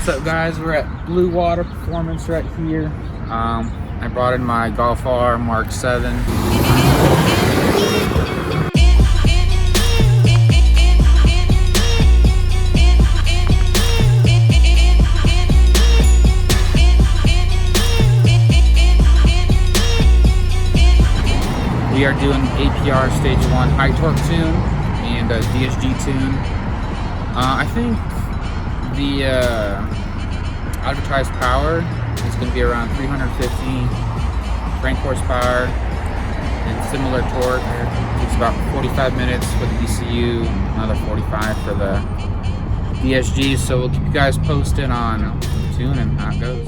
What's up, guys? We're at Blue Water Performance right here. I brought in my Golf R Mark 7. We are doing APR Stage 1 high torque tune and a DSG tune. I think the advertised power is going to be around 350 crank horsepower and similar torque. It takes about 45 minutes for the ECU, another 45 for the DSG. So we'll keep you guys posted on the tune and how it goes.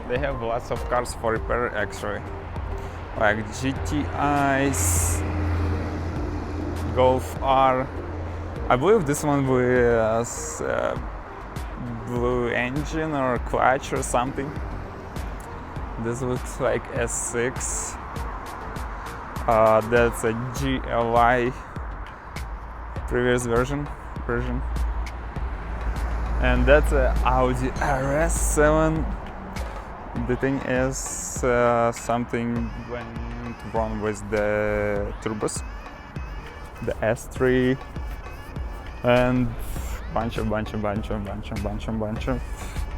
They have lots of cars for repair actually, like GTIs, Golf R. I believe this one was blue engine or clutch or something. This looks like S6. That's a GLI previous version. And that's a Audi RS7. The thing is, something went wrong with the turbos, the S3, and bunch of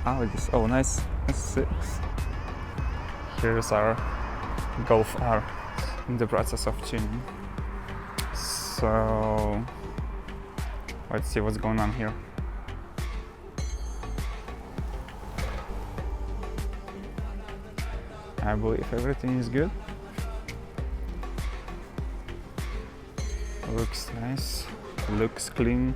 Audis. Oh, nice S6. Here's our Golf R in the process of tuning. So let's see what's going on here. I believe everything is good. Looks nice, looks clean.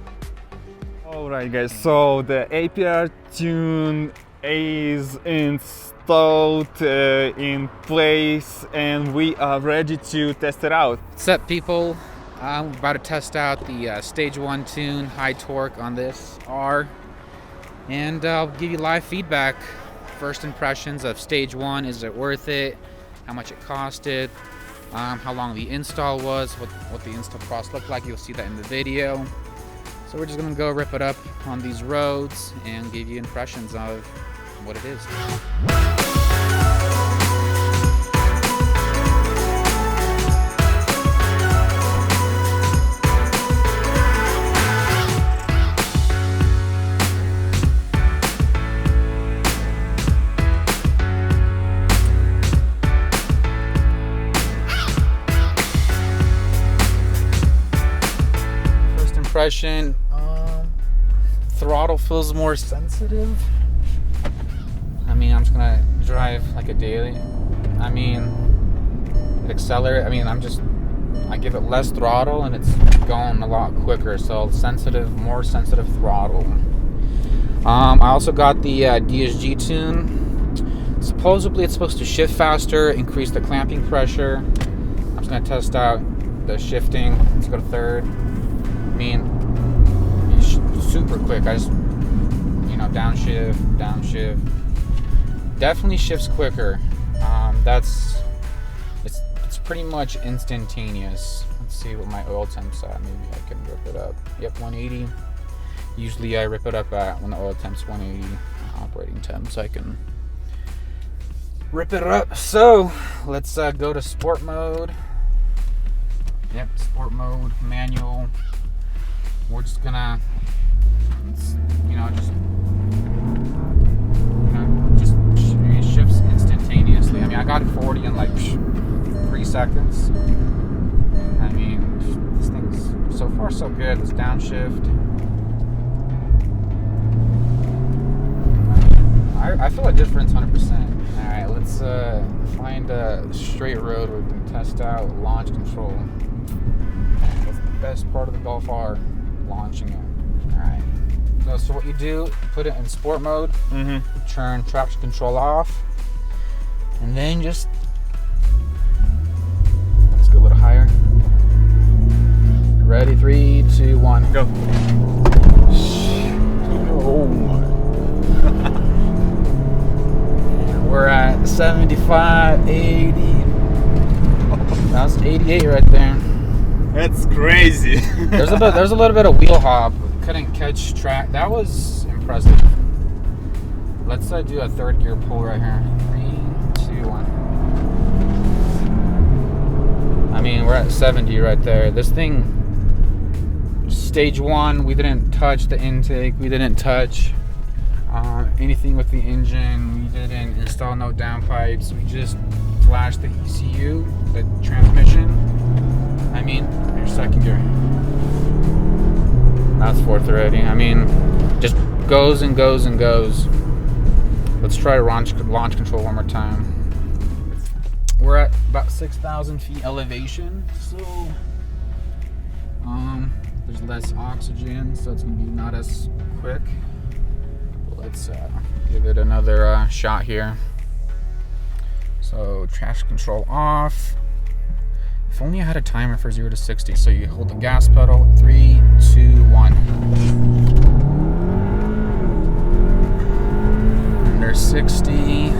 Alright guys, so the APR tune is installed in place and we are ready to test it out. What's up, people? I'm about to test out the Stage 1 tune high torque on this R, and I'll give you live feedback. First impressions of Stage 1, is it worth it, how much it costed, how long the install was, what the install process looked like. You'll see that in the video. So we're just gonna go rip it up on these roads and give you impressions of what it is. Impression, throttle feels more sensitive. I mean, I'm just gonna drive like a daily. I mean, it accelerate. I mean, I give it less throttle and it's going a lot quicker. So more sensitive throttle. I also got the DSG tune. Supposedly it's supposed to shift faster, increase the clamping pressure. I'm just gonna test out the shifting. Let's go to third. I mean, super quick. I just, downshift. Definitely shifts quicker. It's pretty much instantaneous. Let's see what my oil temp's at. Maybe I can rip it up. Yep, 180. Usually I rip it up at when the oil temp's 180 operating temp, so I can rip it up. So let's go to sport mode. Yep, sport mode, manual. We're just gonna, it shifts instantaneously. I mean, I got it 40 in like 3 seconds. I mean, this thing's so far so good. This downshift. I feel a difference 100%. All right, let's find a straight road we can test out launch control. That's the best part of the Golf R. launching it. All right. So what you do, put it in sport mode, turn traction control off, and then just, let's go a little higher. Ready, 3, 2, 1, Go. Oh my. We're at 75, 80. That's 88 right there. That's crazy. There's a little bit of wheel hop. Couldn't catch track. That was impressive. Let's do a third gear pull right here. 3, 2, 1. I mean, we're at 70 right there. This thing, stage 1, we didn't touch the intake. We didn't touch anything with the engine. We didn't install no downpipes. We just flashed the ECU, the transmission. I mean, your second gear. That's fourth already. I mean, just goes and goes and goes. Let's try launch control one more time. We're at about 6,000 feet elevation, so there's less oxygen, so it's gonna be not as quick. Let's give it another shot here. So traction control off. If only I had a timer for 0 to 60. So you hold the gas pedal. 3, 2, 1. Under 60. And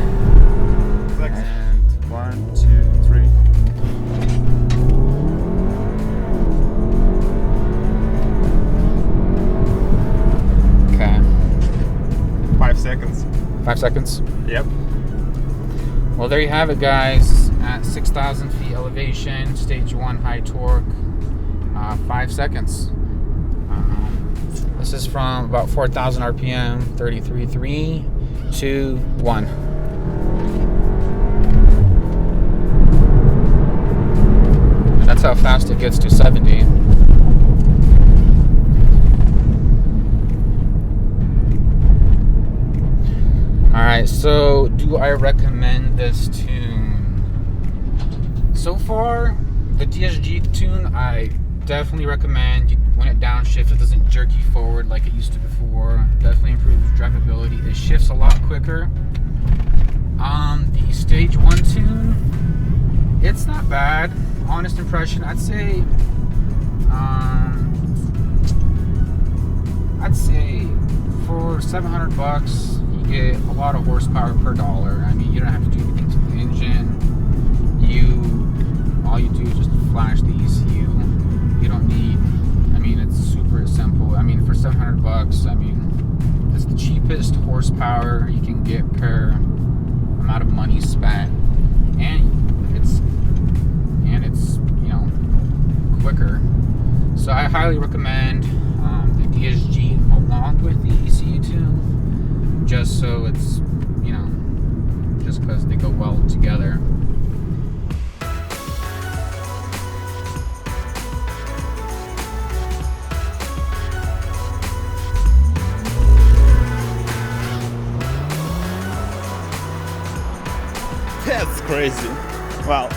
1, 2, 3. Okay. 5 seconds. 5 seconds. Yep. Well, there you have it, guys. At 6,000 feet elevation, stage 1 high torque, 5 seconds. This is from about 4,000 RPM, 33, 3, 2, 1. And that's how fast it gets to 70. Alright, so do I recommend this tune? So far, the DSG tune, I definitely recommend. When it downshifts, it doesn't jerk you forward like it used to before. Definitely improves drivability. It shifts a lot quicker. The stage 1 tune, it's not bad. Honest impression, I'd say for $700 you get a lot of horsepower per dollar. I mean, you don't have to do anything to the engine. All you do is just flash the ECU. You don't need, I mean, it's super simple. I mean, for $700, I mean, it's the cheapest horsepower you can get per amount of money spent, and it's you know, quicker. So I highly recommend the DSG along with the ECU tune, just so it's, you know, just because they go well together. That's crazy. Wow.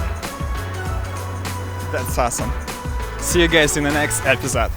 That's awesome. See you guys in the next episode.